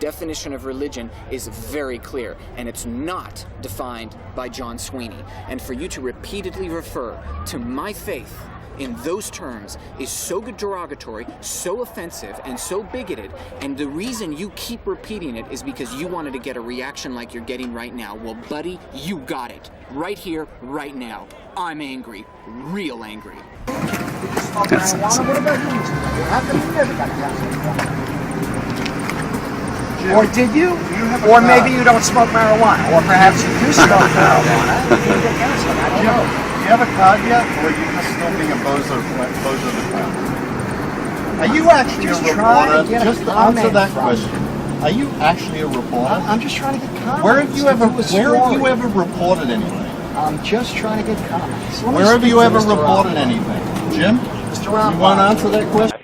definition of religion is very clear, and it's not defined by John Sweeney. And for you to repeatedly refer to my faith in those terms is so derogatory, so offensive, and so bigoted, and the reason you keep repeating it is because you wanted to get a reaction like you're getting right now. Well, buddy, you got it. Right here, right now. I'm angry. Real angry. What about you? How come you never got counseling? Or did you? Or maybe you don't smoke marijuana. Or perhaps you do smoke marijuana. You didn't get counseling. I don't know. Do you have a card yet, or are you just still being a bozo the clown? Are you actually a reporter? Just to answer that question. Are you actually a reporter? I'm just trying to get comments. Where have you ever reported anything? I'm just trying to get comments. Where have you ever reported anything? Jim? You want to answer that question?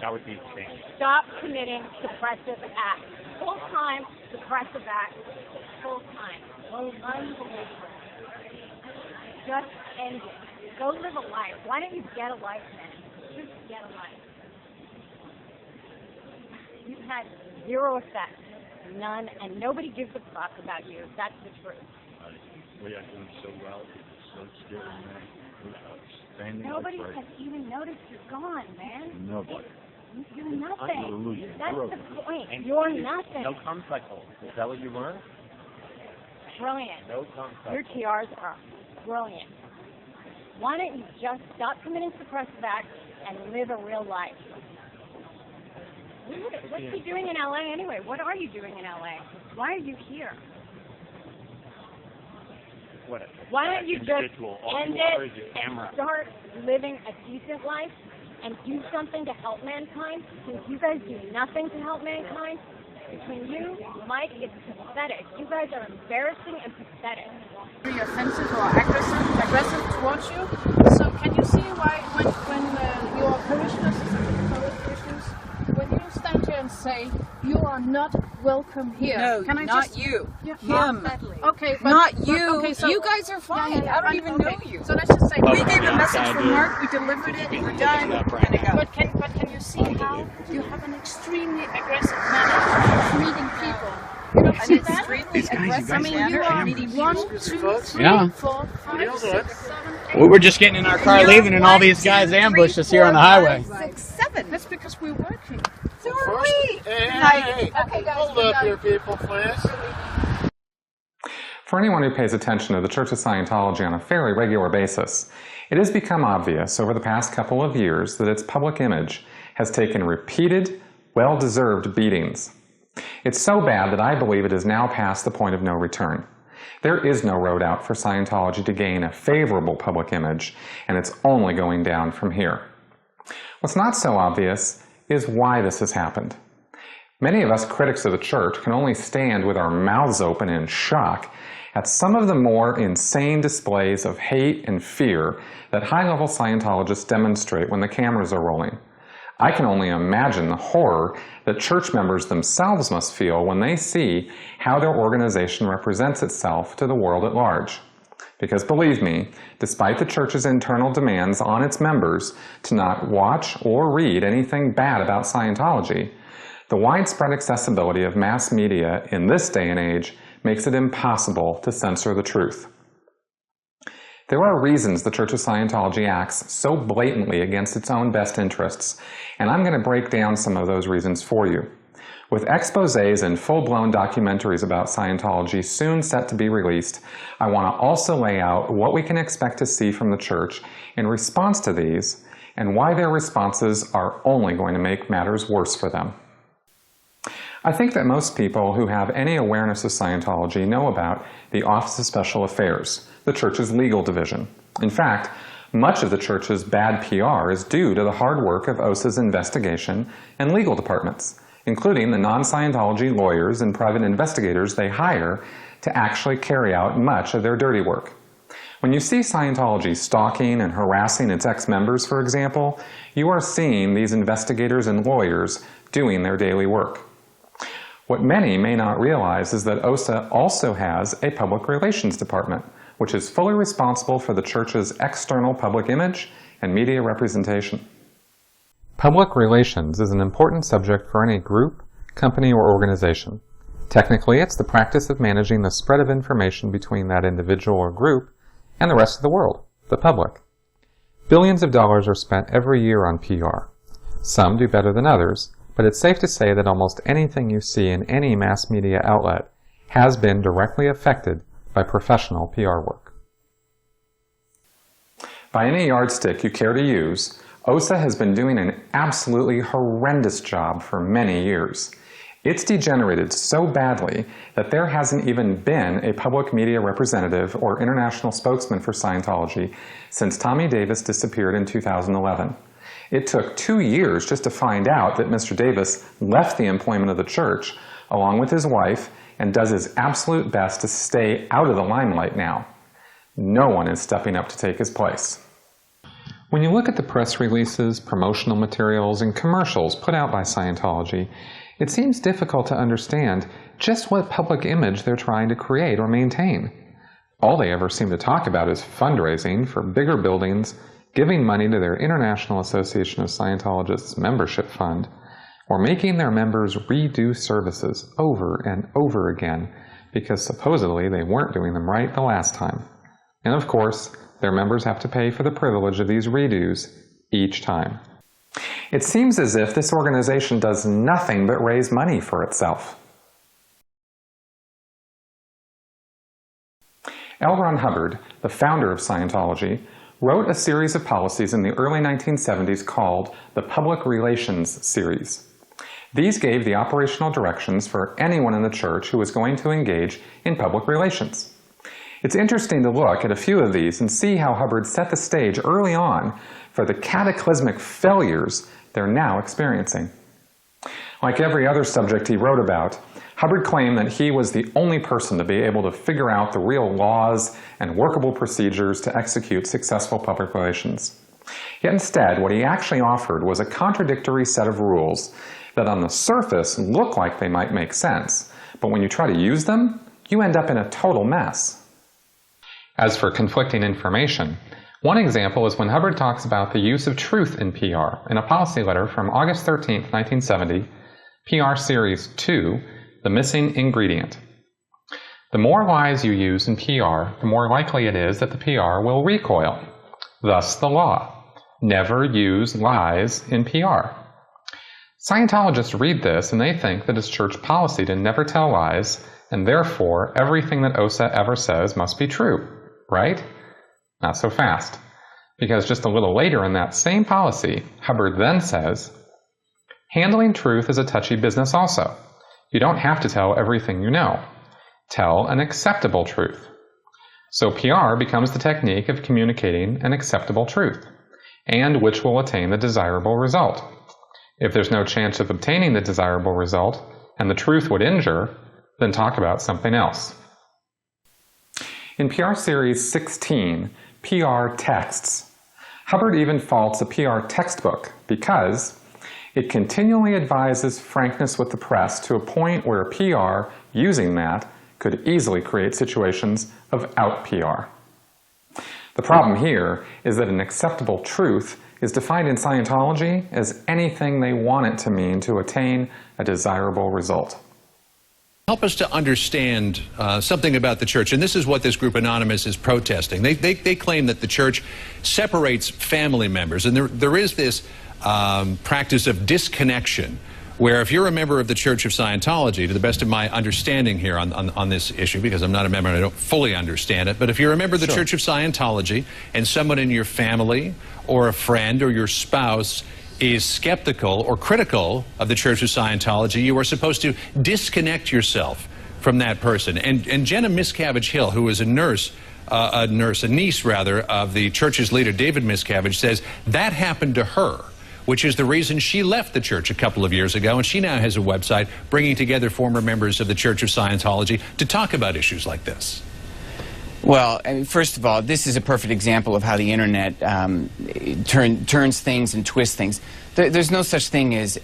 That would be the thing. Stop committing suppressive acts. Full-time suppressive acts. Full-time. Unbelievable. Just end it. Go live a life. Why don't you get a life then? Just get a life. You've had zero effect. None. And nobody gives a fuck about you. That's the truth. We are doing so well. It's so scary, man. Nobody has even noticed you're gone, man. Nobody. You're nothing. That's the point. And you're nothing. No cum cycle. Is that what you learned? Brilliant. No cum cycle. Your TRs are brilliant. Why don't you just stop committing suppressive acts and live a real life? What's he doing in LA anyway? What are you doing in LA? Why are you here? Why don't you just end it and start living a decent life and do something to help mankind? Since you guys do nothing to help mankind, between you, Mike, it's pathetic. You guys are embarrassing and pathetic. Very offensive or aggressive towards you. So can you see why when your parishioners, when you stand here and say you are not welcome here? No, can I not just, you. Yeah, Him. Okay, but, not you. Okay, so, you guys are fine. I don't even know you. So let's just say we gave the message from Mark. We delivered it. We're done. And it But can you see how you have an extremely aggressive manner of meeting people? You don't see that? These guys, I mean, you are meeting 1, 2, 3, Yeah. 4, 5, 6, 7, 8. We were just getting in our car leaving, and all these guys ambushed us here on the highway. 6, 7. That's because we're working. So are we. Hey, Okay, guys, hold up here, people, please. For anyone who pays attention to the Church of Scientology on a fairly regular basis, it has become obvious over the past couple of years that its public image has taken repeated, well-deserved beatings. It's so bad that I believe it is now past the point of no return. There is no road out for Scientology to gain a favorable public image, and it's only going down from here. What's not so obvious is why this has happened. Many of us critics of the church can only stand with our mouths open in shock at some of the more insane displays of hate and fear that high-level Scientologists demonstrate when the cameras are rolling. I can only imagine the horror that church members themselves must feel when they see how their organization represents itself to the world at large. Because believe me, despite the church's internal demands on its members to not watch or read anything bad about Scientology, the widespread accessibility of mass media in this day and age makes it impossible to censor the truth. There are reasons the Church of Scientology acts so blatantly against its own best interests, and I'm going to break down some of those reasons for you. With exposés and full-blown documentaries about Scientology soon set to be released, I want to also lay out what we can expect to see from the Church in response to these, and why their responses are only going to make matters worse for them. I think that most people who have any awareness of Scientology know about the Office of Special Affairs, the Church's legal division. In fact, much of the Church's bad PR is due to the hard work of OSA's investigation and legal departments, including the non-Scientology lawyers and private investigators they hire to actually carry out much of their dirty work. When you see Scientology stalking and harassing its ex-members, for example, you are seeing these investigators and lawyers doing their daily work. What many may not realize is that OSA also has a public relations department, which is fully responsible for the Church's external public image and media representation. Public relations is an important subject for any group, company, or organization. Technically, it's the practice of managing the spread of information between that individual or group and the rest of the world, the public. Billions of dollars are spent every year on PR. Some do better than others, but it's safe to say that almost anything you see in any mass media outlet has been directly affected by professional PR work. By any yardstick you care to use, OSA has been doing an absolutely horrendous job for many years. It's degenerated so badly that there hasn't even been a public media representative or international spokesman for Scientology since Tommy Davis disappeared in 2011. It took 2 years just to find out that Mr. Davis left the employment of the church along with his wife and does his absolute best to stay out of the limelight now. No one is stepping up to take his place. When you look at the press releases, promotional materials, and commercials put out by Scientology, it seems difficult to understand just what public image they're trying to create or maintain. All they ever seem to talk about is fundraising for bigger buildings, giving money to their International Association of Scientologists membership fund, or making their members redo services over and over again because supposedly they weren't doing them right the last time. And of course, their members have to pay for the privilege of these redos each time. It seems as if this organization does nothing but raise money for itself. L. Ron Hubbard, the founder of Scientology, wrote a series of policies in the early 1970s called the Public Relations Series. These gave the operational directions for anyone in the church who was going to engage in public relations. It's interesting to look at a few of these and see how Hubbard set the stage early on for the cataclysmic failures they're now experiencing. Like every other subject he wrote about, Hubbard claimed that he was the only person to be able to figure out the real laws and workable procedures to execute successful public relations. Yet instead, what he actually offered was a contradictory set of rules that on the surface look like they might make sense, but when you try to use them, you end up in a total mess. As for conflicting information, one example is when Hubbard talks about the use of truth in PR in a policy letter from August 13, 1970, PR Series 2, The Missing Ingredient. The more lies you use in PR, the more likely it is that the PR will recoil. Thus the law. Never use lies in PR. Scientologists read this and they think that it's church policy to never tell lies, and therefore everything that OSA ever says must be true, right? Not so fast. Because just a little later in that same policy, Hubbard then says, handling truth is a touchy business also. You don't have to tell everything you know. Tell an acceptable truth. So PR becomes the technique of communicating an acceptable truth, and which will attain the desirable result. If there's no chance of obtaining the desirable result, and the truth would injure, then talk about something else. In PR Series 16, PR Texts, Hubbard even faults a PR textbook because it continually advises frankness with the press to a point where PR, using that, could easily create situations of out-PR. The problem here is that an acceptable truth is defined in Scientology as anything they want it to mean to attain a desirable result. Help us to understand something about the church, and this is what this group Anonymous is protesting. They claim that the church separates family members, and there is this practice of disconnection, where if you're a member of the Church of Scientology, to the best of my understanding here on this issue, because I'm not a member and I don't fully understand it, but if you're a member of the Church of Scientology and someone in your family or a friend or your spouse is skeptical or critical of the Church of Scientology, you are supposed to disconnect yourself from that person. And Jenna Miscavige Hill, who is a niece of the church's leader, David Miscavige, says that happened to her, which is the reason she left the church a couple of years ago, and she now has a website bringing together former members of the Church of Scientology to talk about issues like this. Well, I mean, first of all, this is a perfect example of how the internet turns things and twists things. There's no such thing as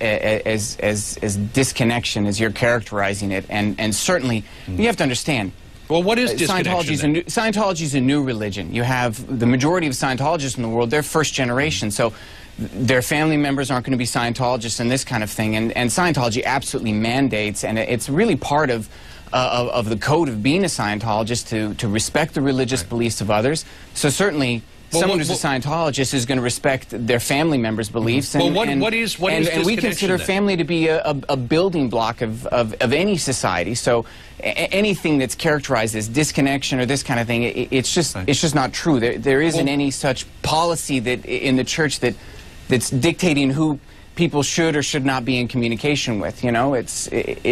disconnection as you're characterizing it, and certainly you have to understand. Well, what is disconnection? Scientology is a new religion. You have the majority of Scientologists in the world; they're first generation. So their family members aren't going to be Scientologists and this kind of thing. And Scientology absolutely mandates, and it's really part of the code of being a Scientologist to respect the religious beliefs of others. So certainly someone who's a Scientologist is going to respect their family members' beliefs. And, what is and we this consider connection, family to be a building block of any society. So anything that's characterized as disconnection or this kind of thing, it's just not true. There isn't any such policy that in the church that's dictating who people should or should not be in communication with. You know, it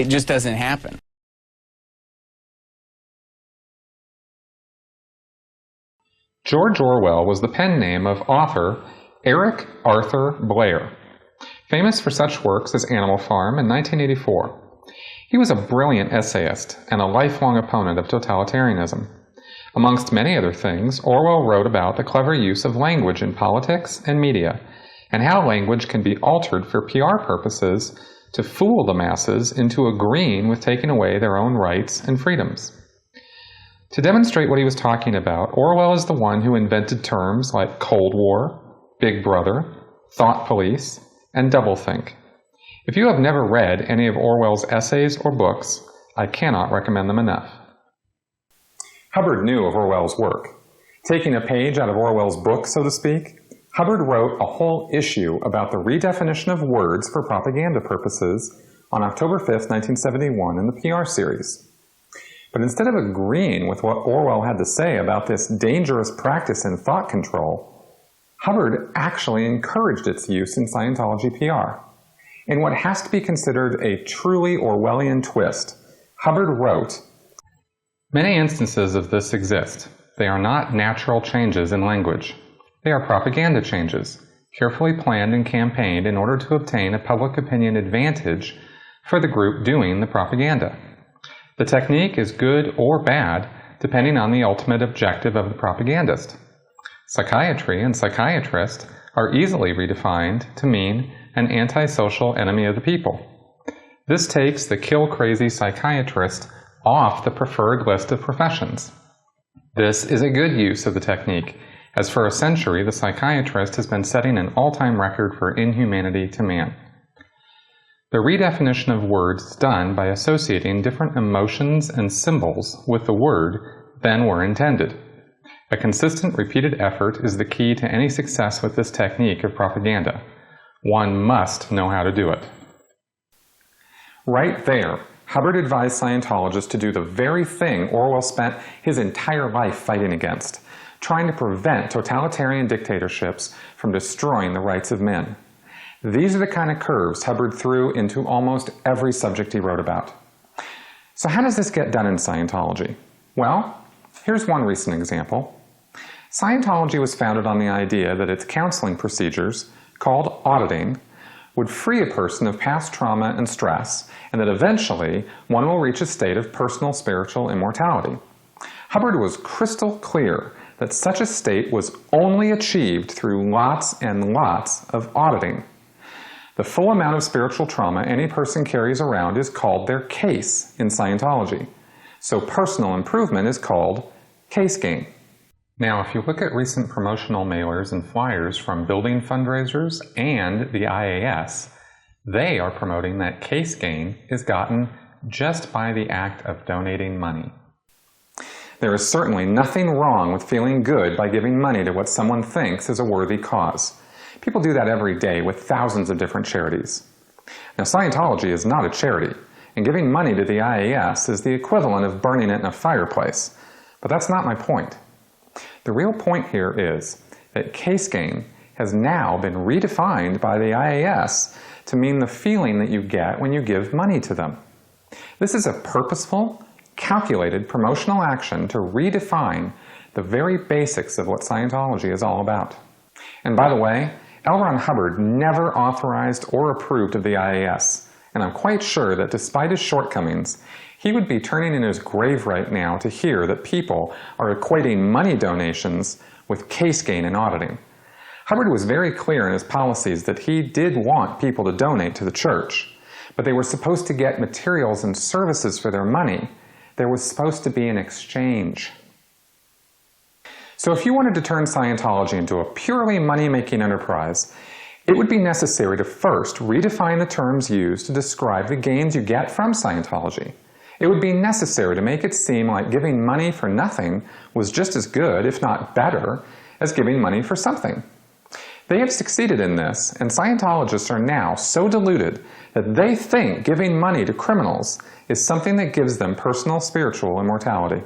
just doesn't happen. George Orwell was the pen name of author Eric Arthur Blair, famous for such works as Animal Farm in 1984. He was a brilliant essayist and a lifelong opponent of totalitarianism. Amongst many other things, Orwell wrote about the clever use of language in politics and media, and how language can be altered for PR purposes to fool the masses into agreeing with taking away their own rights and freedoms. To demonstrate what he was talking about, Orwell is the one who invented terms like Cold War, Big Brother, Thought Police, and Doublethink. If you have never read any of Orwell's essays or books, I cannot recommend them enough. Hubbard knew of Orwell's work. Taking a page out of Orwell's book, so to speak, Hubbard wrote a whole issue about the redefinition of words for propaganda purposes on October 5th, 1971 in the PR series. But instead of agreeing with what Orwell had to say about this dangerous practice in thought control, Hubbard actually encouraged its use in Scientology PR. In what has to be considered a truly Orwellian twist, Hubbard wrote, "Many instances of this exist. They are not natural changes in language. They are propaganda changes, carefully planned and campaigned in order to obtain a public opinion advantage for the group doing the propaganda. The technique is good or bad, depending on the ultimate objective of the propagandist. Psychiatry and psychiatrist are easily redefined to mean an antisocial enemy of the people. This takes the kill-crazy psychiatrist off the preferred list of professions. This is a good use of the technique, as for a century the psychiatrist has been setting an all-time record for inhumanity to man. The redefinition of words is done by associating different emotions and symbols with the word than were intended. A consistent, repeated effort is the key to any success with this technique of propaganda. One must know how to do it." Right there, Hubbard advised Scientologists to do the very thing Orwell spent his entire life fighting against, trying to prevent totalitarian dictatorships from destroying the rights of men. These are the kind of curves Hubbard threw into almost every subject he wrote about. So how does this get done in Scientology? Well, here's one recent example. Scientology was founded on the idea that its counseling procedures, called auditing, would free a person of past trauma and stress, and that eventually one will reach a state of personal spiritual immortality. Hubbard was crystal clear that such a state was only achieved through lots and lots of auditing. The full amount of spiritual trauma any person carries around is called their case in Scientology. So personal improvement is called case gain. Now, if you look at recent promotional mailers and flyers from building fundraisers and the IAS, they are promoting that case gain is gotten just by the act of donating money. There is certainly nothing wrong with feeling good by giving money to what someone thinks is a worthy cause. People do that every day with thousands of different charities. Now, Scientology is not a charity, and giving money to the IAS is the equivalent of burning it in a fireplace. But that's not my point. The real point here is that case gain has now been redefined by the IAS to mean the feeling that you get when you give money to them. This is a purposeful, calculated promotional action to redefine the very basics of what Scientology is all about. And by the way, L. Ron Hubbard never authorized or approved of the IAS, and I'm quite sure that despite his shortcomings, he would be turning in his grave right now to hear that people are equating money donations with case gain and auditing. Hubbard was very clear in his policies that he did want people to donate to the church, but they were supposed to get materials and services for their money. There was supposed to be an exchange. So if you wanted to turn Scientology into a purely money-making enterprise, It would be necessary to first redefine the terms used to describe the gains you get from Scientology. It would be necessary to make it seem like giving money for nothing was just as good, if not better, as giving money for something. They have succeeded in this, and Scientologists are now so deluded that they think giving money to criminals is something that gives them personal spiritual immortality.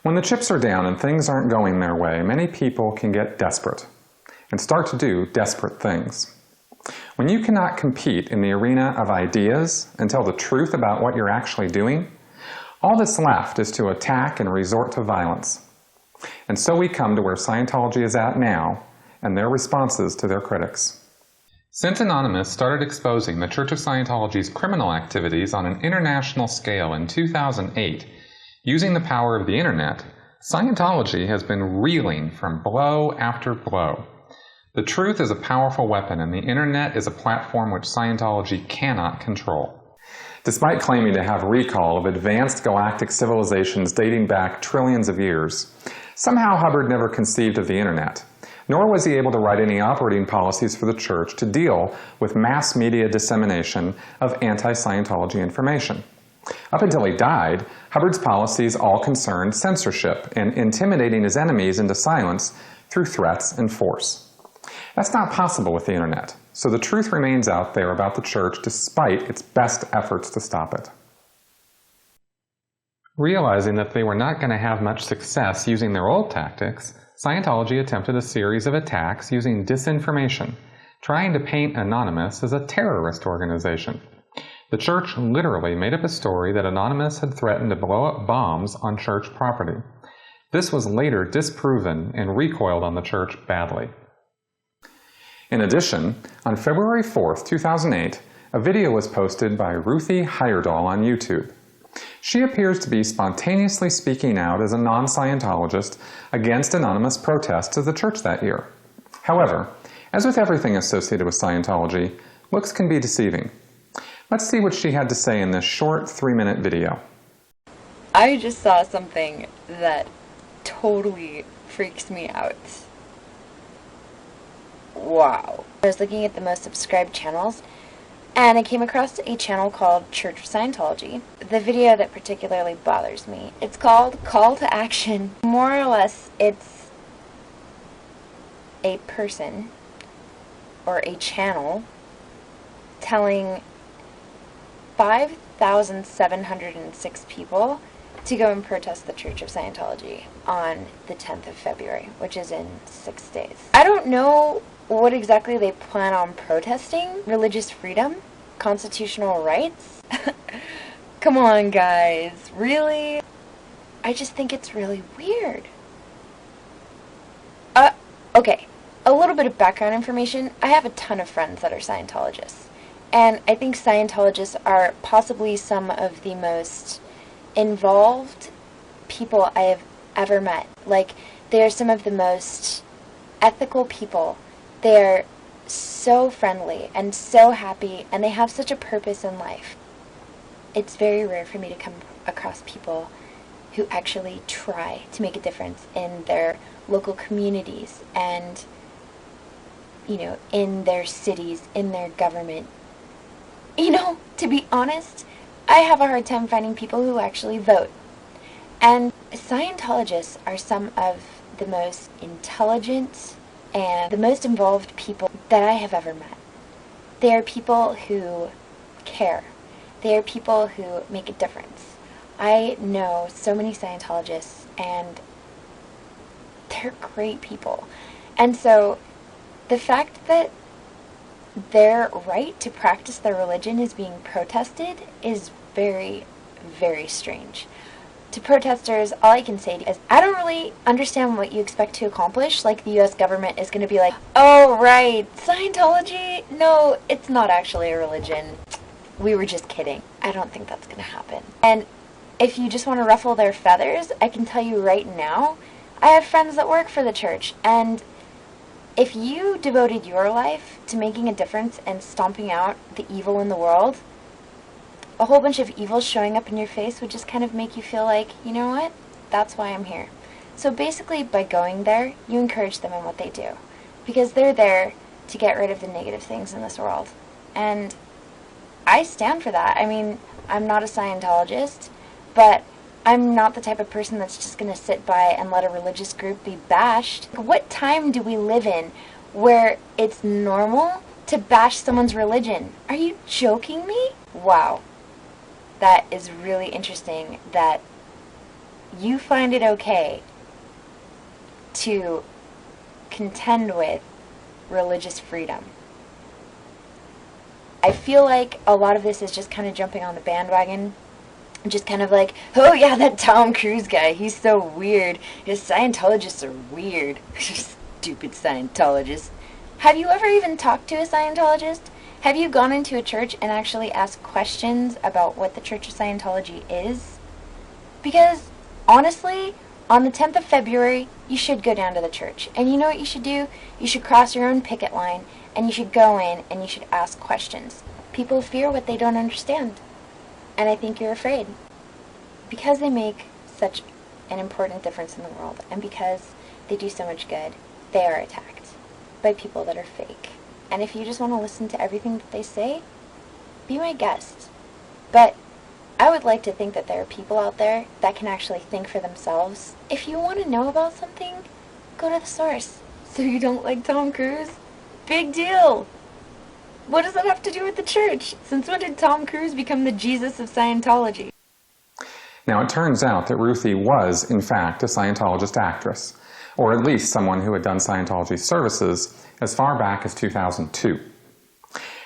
When the chips are down and things aren't going their way, many people can get desperate and start to do desperate things. When you cannot compete in the arena of ideas and tell the truth about what you're actually doing, all that's left is to attack and resort to violence. And so we come to where Scientology is at now and their responses to their critics. Since Anonymous started exposing the Church of Scientology's criminal activities on an international scale in 2008, using the power of the internet, Scientology has been reeling from blow after blow. The truth is a powerful weapon, and the internet is a platform which Scientology cannot control. Despite claiming to have recall of advanced galactic civilizations dating back trillions of years, somehow Hubbard never conceived of the internet, nor was he able to write any operating policies for the church to deal with mass media dissemination of anti-Scientology information. Up until he died, Hubbard's policies all concerned censorship and intimidating his enemies into silence through threats and force. That's not possible with the internet, so the truth remains out there about the church despite its best efforts to stop it. Realizing that they were not going to have much success using their old tactics, Scientology attempted a series of attacks using disinformation, trying to paint Anonymous as a terrorist organization. The church literally made up a story that Anonymous had threatened to blow up bombs on church property. This was later disproven and recoiled on the church badly. In addition, on February 4, 2008, a video was posted by Ruthie Heyerdahl on YouTube. She appears to be spontaneously speaking out as a non-Scientologist against Anonymous protests of the church that year. However, as with everything associated with Scientology, looks can be deceiving. Let's see what she had to say in this short 3-minute video. I just saw something that totally freaks me out. Wow. I was looking at the most subscribed channels, and I came across a channel called Church of Scientology. The video that particularly bothers me, it's called Call to Action. More or less, it's a person or a channel telling 5,706 people to go and protest the Church of Scientology on the 10th of February, which is in 6 days. I don't know what exactly they plan on protesting. Religious freedom? Constitutional rights? Come on, guys. Really? I just think it's really weird. Okay. A little bit of background information. I have a ton of friends that are Scientologists. And I think Scientologists are possibly some of the most involved people I have ever met. Like, they are some of the most ethical people. They are so friendly and so happy, and they have such a purpose in life. It's very rare for me to come across people who actually try to make a difference in their local communities and, you know, in their cities, in their government. You know, to be honest, I have a hard time finding people who actually vote. And Scientologists are some of the most intelligent and the most involved people that I have ever met. They are people who care. They are people who make a difference. I know so many Scientologists, and they're great people. And so the fact that their right to practice their religion is being protested is very, very strange. To protesters, all I can say is, I don't really understand what you expect to accomplish. Like, the U.S. government is going to be like, oh, right, Scientology? No, it's not actually a religion. We were just kidding. I don't think that's going to happen. And if you just want to ruffle their feathers, I can tell you right now, I have friends that work for the church, and if you devoted your life to making a difference and stomping out the evil in the world, a whole bunch of evil showing up in your face would just kind of make you feel like, you know what? That's why I'm here. So basically, by going there, you encourage them in what they do. Because they're there to get rid of the negative things in this world. And I stand for that. I mean, I'm not a Scientologist, but I'm not the type of person that's just going to sit by and let a religious group be bashed. What time do we live in where it's normal to bash someone's religion? Are you joking me? Wow. That is really interesting that you find it okay to contend with religious freedom. I feel like a lot of this is just kind of jumping on the bandwagon. Just kind of like, oh yeah, that Tom Cruise guy, he's so weird. His Scientologists are weird. Stupid Scientologists. Have you ever even talked to a Scientologist? Have you gone into a church and actually asked questions about what the Church of Scientology is? Because, honestly, on the 10th of February, you should go down to the church. And you know what you should do? You should cross your own picket line, and you should go in and you should ask questions. People fear what they don't understand. And I think you're afraid. Because they make such an important difference in the world, and because they do so much good, they are attacked by people that are fake. And if you just want to listen to everything that they say, be my guest. But I would like to think that there are people out there that can actually think for themselves. If you want to know about something, go to the source. So you don't like Tom Cruise? Big deal! What does that have to do with the church? Since when did Tom Cruise become the Jesus of Scientology? Now, it turns out that Ruthie was, in fact, a Scientologist actress, or at least someone who had done Scientology services as far back as 2002.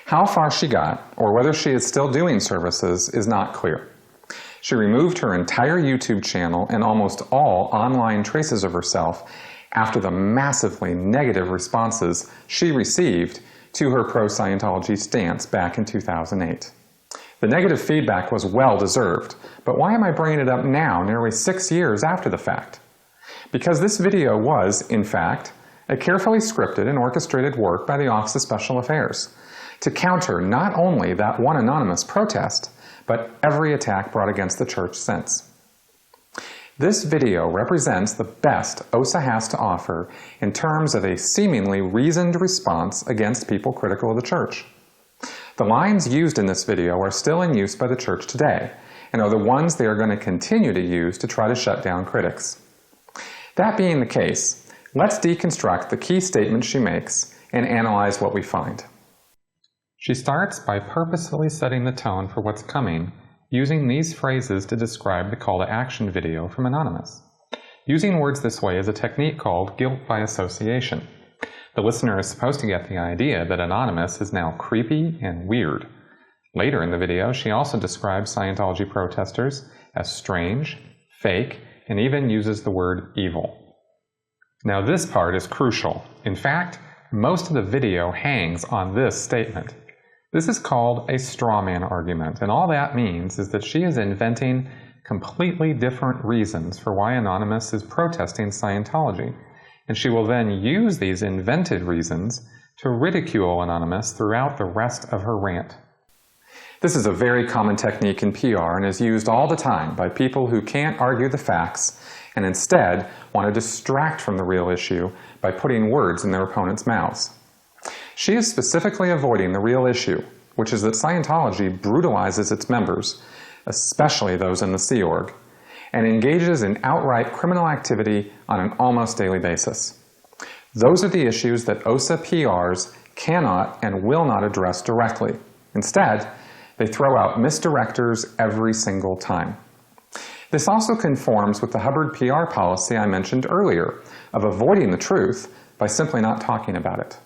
How far she got, or whether she is still doing services, is not clear. She removed her entire YouTube channel and almost all online traces of herself after the massively negative responses she received to her pro-Scientology stance back in 2008. The negative feedback was well-deserved, but why am I bringing it up now, nearly 6 years after the fact? Because this video was, in fact, a carefully scripted and orchestrated work by the Office of Special Affairs to counter not only that one anonymous protest, but every attack brought against the church since. This video represents the best OSA has to offer in terms of a seemingly reasoned response against people critical of the church. The lines used in this video are still in use by the church today, and are the ones they are going to continue to use to try to shut down critics. That being the case, let's deconstruct the key statements she makes and analyze what we find. She starts by purposefully setting the tone for what's coming, using these phrases to describe the call to action video from Anonymous. Using words this way is a technique called guilt by association. The listener is supposed to get the idea that Anonymous is now creepy and weird. Later in the video, she also describes Scientology protesters as strange, fake, and even uses the word evil. Now this part is crucial. In fact, most of the video hangs on this statement. This is called a straw man argument, and all that means is that she is inventing completely different reasons for why Anonymous is protesting Scientology, and she will then use these invented reasons to ridicule Anonymous throughout the rest of her rant. This is a very common technique in PR and is used all the time by people who can't argue the facts and instead want to distract from the real issue by putting words in their opponent's mouths. She is specifically avoiding the real issue, which is that Scientology brutalizes its members, especially those in the Sea Org, and engages in outright criminal activity on an almost daily basis. Those are the issues that OSA PRs cannot and will not address directly. Instead, they throw out misdirectors every single time. This also conforms with the Hubbard PR policy I mentioned earlier of avoiding the truth by simply not talking about it.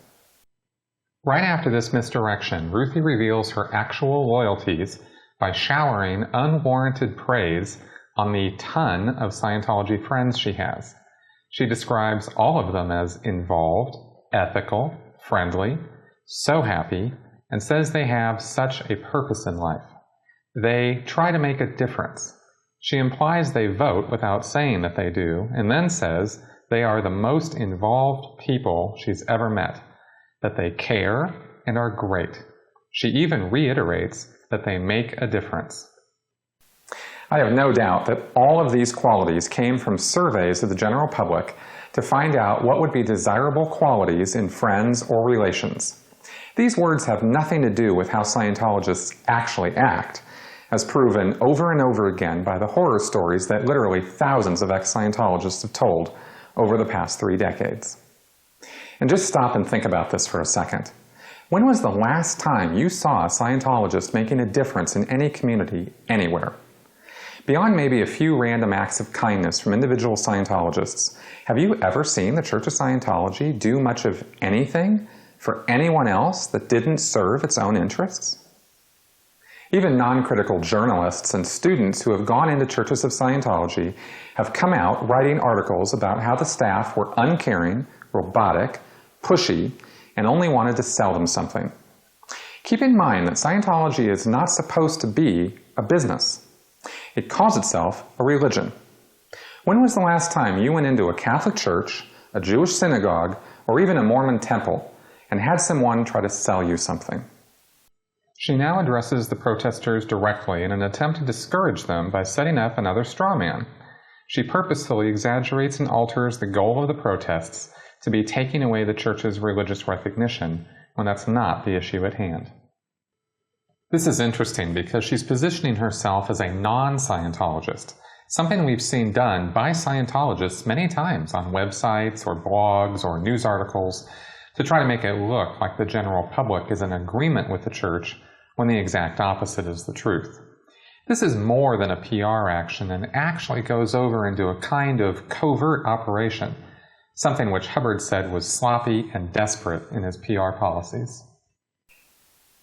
Right after this misdirection, Ruthie reveals her actual loyalties by showering unwarranted praise on the ton of Scientology friends she has. She describes all of them as involved, ethical, friendly, so happy, and says they have such a purpose in life. They try to make a difference. She implies they vote without saying that they do, and then says they are the most involved people she's ever met, that they care and are great. She even reiterates that they make a difference. I have no doubt that all of these qualities came from surveys of the general public to find out what would be desirable qualities in friends or relations. These words have nothing to do with how Scientologists actually act, as proven over and over again by the horror stories that literally thousands of ex-Scientologists have told over the past 3 decades. And just stop and think about this for a second. When was the last time you saw a Scientologist making a difference in any community anywhere? Beyond maybe a few random acts of kindness from individual Scientologists, have you ever seen the Church of Scientology do much of anything for anyone else that didn't serve its own interests? Even non-critical journalists and students who have gone into Churches of Scientology have come out writing articles about how the staff were uncaring, robotic, pushy, and only wanted to sell them something. Keep in mind that Scientology is not supposed to be a business. It calls itself a religion. When was the last time you went into a Catholic church, a Jewish synagogue, or even a Mormon temple and had someone try to sell you something? She now addresses the protesters directly in an attempt to discourage them by setting up another straw man. She purposefully exaggerates and alters the goal of the protests to be taking away the church's religious recognition when that's not the issue at hand. This is interesting because she's positioning herself as a non-Scientologist, something we've seen done by Scientologists many times on websites or blogs or news articles to try to make it look like the general public is in agreement with the church when the exact opposite is the truth. This is more than a PR action and actually goes over into a kind of covert operation, something which Hubbard said was sloppy and desperate in his PR policies.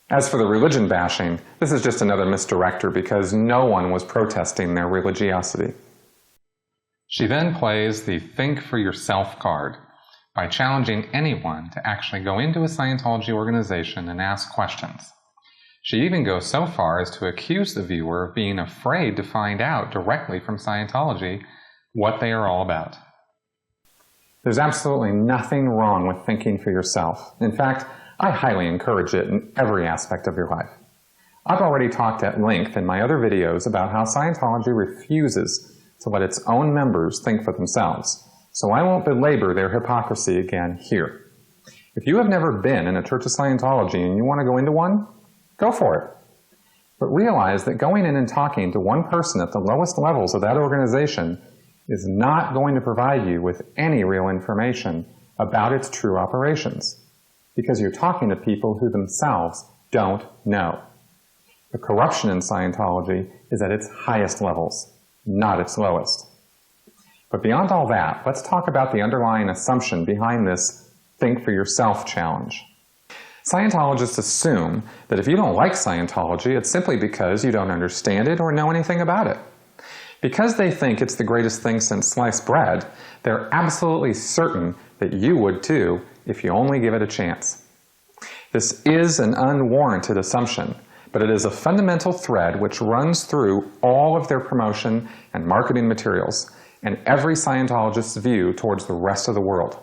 As for the religion bashing, this is just another misdirector because no one was protesting their religiosity. She then plays the think for yourself card by challenging anyone to actually go into a Scientology organization and ask questions. She even goes so far as to accuse the viewer of being afraid to find out directly from Scientology what they are all about. There's absolutely nothing wrong with thinking for yourself. In fact, I highly encourage it in every aspect of your life. I've already talked at length in my other videos about how Scientology refuses to let its own members think for themselves, so I won't belabor their hypocrisy again here. If you have never been in a Church of Scientology and you want to go into one, go for it. But realize that going in and talking to one person at the lowest levels of that organization is not going to provide you with any real information about its true operations, because you're talking to people who themselves don't know. The corruption in Scientology is at its highest levels, not its lowest. But beyond all that, let's talk about the underlying assumption behind this think for yourself challenge. Scientologists assume that if you don't like Scientology, it's simply because you don't understand it or know anything about it. Because they think it's the greatest thing since sliced bread, they're absolutely certain that you would too if you only give it a chance. This is an unwarranted assumption, but it is a fundamental thread which runs through all of their promotion and marketing materials and every Scientologist's view towards the rest of the world.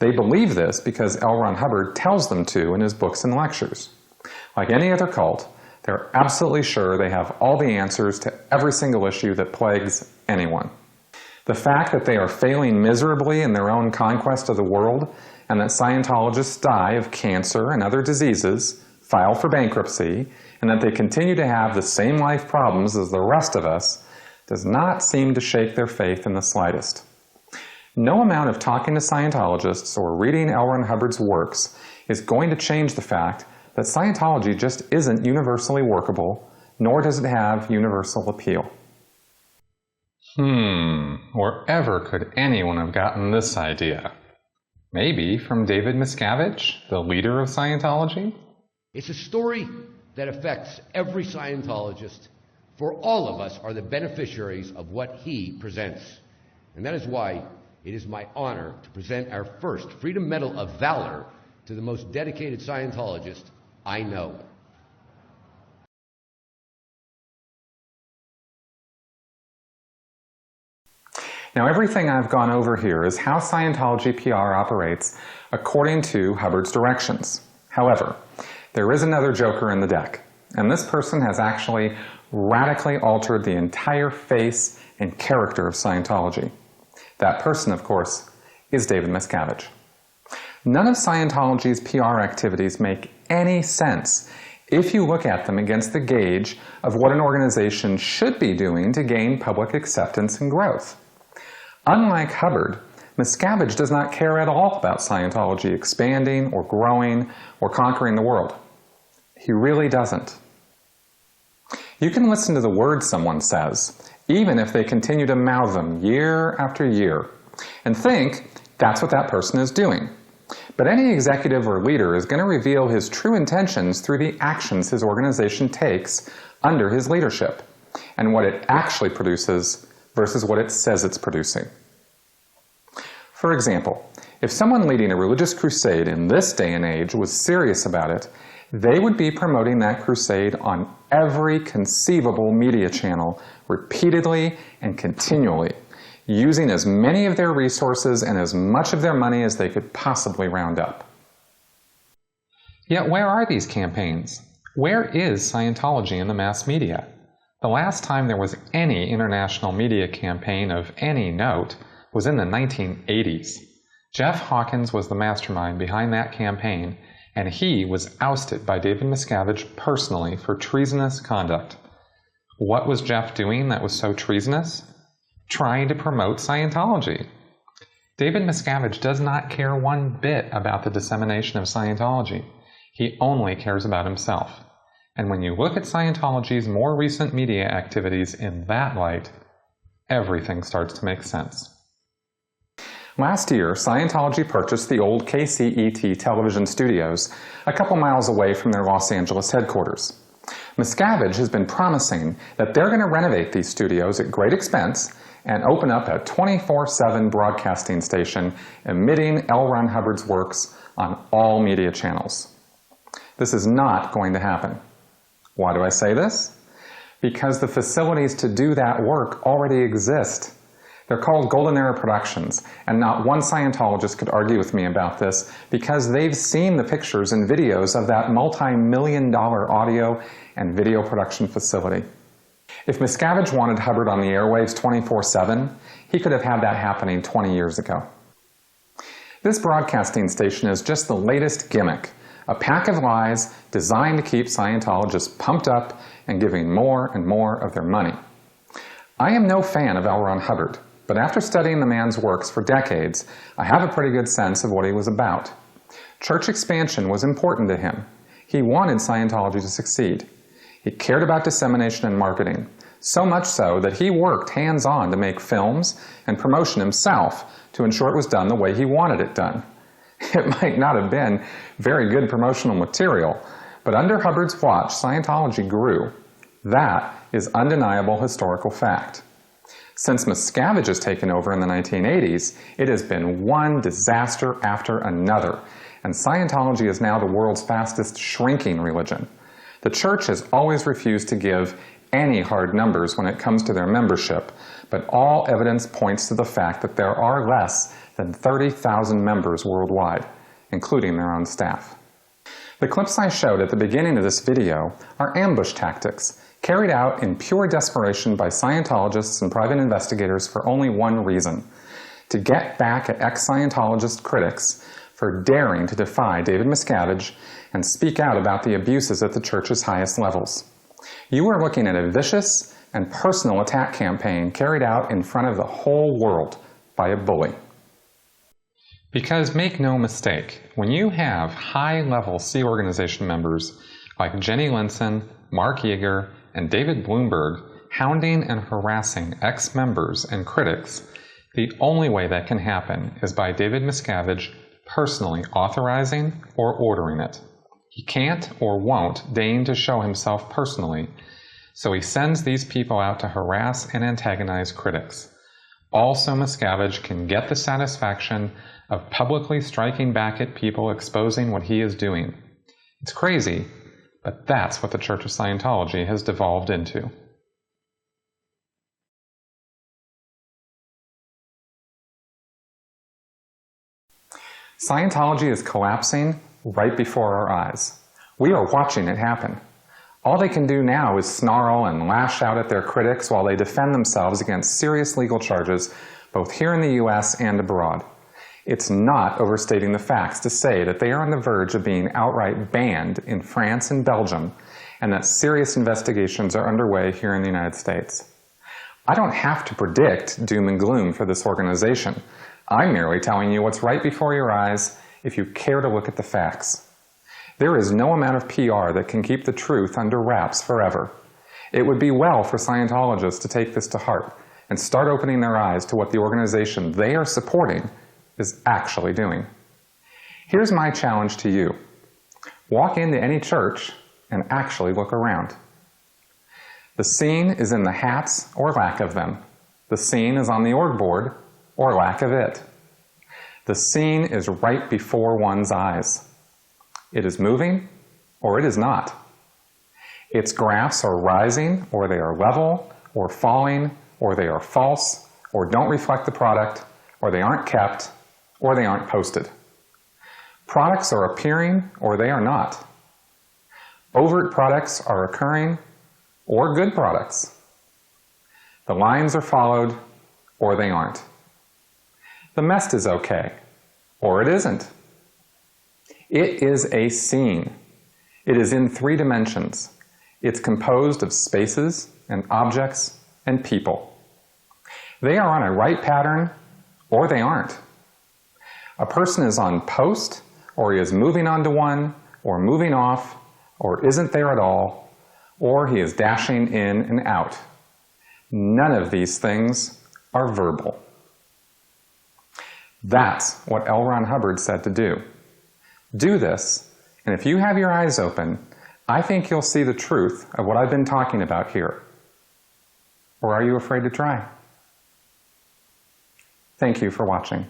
They believe this because L. Ron Hubbard tells them to in his books and lectures. Like any other cult, they're absolutely sure they have all the answers to every single issue that plagues anyone. The fact that they are failing miserably in their own conquest of the world, and that Scientologists die of cancer and other diseases, file for bankruptcy, and that they continue to have the same life problems as the rest of us, does not seem to shake their faith in the slightest. No amount of talking to Scientologists or reading L. Ron Hubbard's works is going to change the fact that Scientology just isn't universally workable, nor does it have universal appeal. Wherever could anyone have gotten this idea? Maybe from David Miscavige, the leader of Scientology? It's a story that affects every Scientologist, for all of us are the beneficiaries of what he presents. And that is why it is my honor to present our first Freedom Medal of Valor to the most dedicated Scientologist I know. Now, everything I've gone over here is how Scientology PR operates according to Hubbard's directions. However, there is another joker in the deck, And this person has actually radically altered the entire face and character of Scientology. That person, of course, is David Miscavige. None of Scientology's PR activities make any sense if you look at them against the gauge of what an organization should be doing to gain public acceptance and growth. Unlike Hubbard, Miscavige does not care at all about Scientology expanding or growing or conquering the world. He really doesn't. You can listen to the words someone says, even if they continue to mouth them year after year, and think that's what that person is doing. But any executive or leader is going to reveal his true intentions through the actions his organization takes under his leadership, and what it actually produces versus what it says it's producing. For example, if someone leading a religious crusade in this day and age was serious about it, they would be promoting that crusade on every conceivable media channel repeatedly and continually, using as many of their resources and as much of their money as they could possibly round up. Yet where are these campaigns? Where is Scientology in the mass media? The last time there was any international media campaign of any note was in the 1980s. Jeff Hawkins was the mastermind behind that campaign, and he was ousted by David Miscavige personally for treasonous conduct. What was Jeff doing that was so treasonous? Trying to promote Scientology. David Miscavige does not care one bit about the dissemination of Scientology. He only cares about himself. And when you look at Scientology's more recent media activities in that light, everything starts to make sense. Last year, Scientology purchased the old KCET television studios a couple miles away from their Los Angeles headquarters. Miscavige has been promising that they're going to renovate these studios at great expense and open up a 24/7 broadcasting station emitting L. Ron Hubbard's works on all media channels. This is not going to happen. Why do I say this? Because the facilities to do that work already exist. They're called Golden Era Productions, and not one Scientologist could argue with me about this because they've seen the pictures and videos of that multi-million-dollar audio and video production facility. If Miscavige wanted Hubbard on the airwaves 24/7, he could have had that happening 20 years ago. This broadcasting station is just the latest gimmick, a pack of lies designed to keep Scientologists pumped up and giving more and more of their money. I am no fan of L. Ron Hubbard, but after studying the man's works for decades, I have a pretty good sense of what he was about. Church expansion was important to him. He wanted Scientology to succeed. He cared about dissemination and marketing, so much so that he worked hands-on to make films and promotion himself to ensure it was done the way he wanted it done. It might not have been very good promotional material, but under Hubbard's watch, Scientology grew. That is undeniable historical fact. Since Miscavige has taken over in the 1980s, it has been one disaster after another, and Scientology is now the world's fastest shrinking religion. The church has always refused to give any hard numbers when it comes to their membership, but all evidence points to the fact that there are less than 30,000 members worldwide, including their own staff. The clips I showed at the beginning of this video are ambush tactics carried out in pure desperation by Scientologists and private investigators for only one reason: to get back at ex-Scientologist critics for daring to defy David Miscavige and speak out about the abuses at the church's highest levels. You are looking at a vicious and personal attack campaign carried out in front of the whole world by a bully. Because make no mistake, when you have high-level Sea Organization members like Jenny Linson, Mark Yeager, and David Bloomberg hounding and harassing ex-members and critics, the only way that can happen is by David Miscavige personally authorizing or ordering it. He can't or won't deign to show himself personally, so he sends these people out to harass and antagonize critics. Also, Miscavige can get the satisfaction of publicly striking back at people exposing what he is doing. It's crazy, but that's what the Church of Scientology has devolved into. Scientology is collapsing right before our eyes. We are watching it happen. All they can do now is snarl and lash out at their critics while they defend themselves against serious legal charges both here in the US and abroad. It's not overstating the facts to say that they are on the verge of being outright banned in France and Belgium, and that serious investigations are underway here in the United States. I don't have to predict doom and gloom for this organization. I'm merely telling you what's right before your eyes if you care to look at the facts. There is no amount of PR that can keep the truth under wraps forever. It would be well for Scientologists to take this to heart and start opening their eyes to what the organization they are supporting is actually doing. Here's my challenge to you. Walk into any church and actually look around. The scene is in the hats or lack of them. The scene is on the org board or lack of it. The scene is right before one's eyes. It is moving or it is not. Its graphs are rising or they are level or falling or they are false or don't reflect the product or they aren't kept or they aren't posted. Products are appearing or they are not. Overt products are occurring or good products. The lines are followed or they aren't. The mess is okay or it isn't. It is a scene. It is in 3 dimensions. It's composed of spaces and objects and people. They are on a right pattern or they aren't. A person is on post or he is moving onto one or moving off or isn't there at all or he is dashing in and out. None of these things are verbal. That's what L. Ron Hubbard said to do. Do this, and if you have your eyes open, I think you'll see the truth of what I've been talking about here. Or are you afraid to try? Thank you for watching.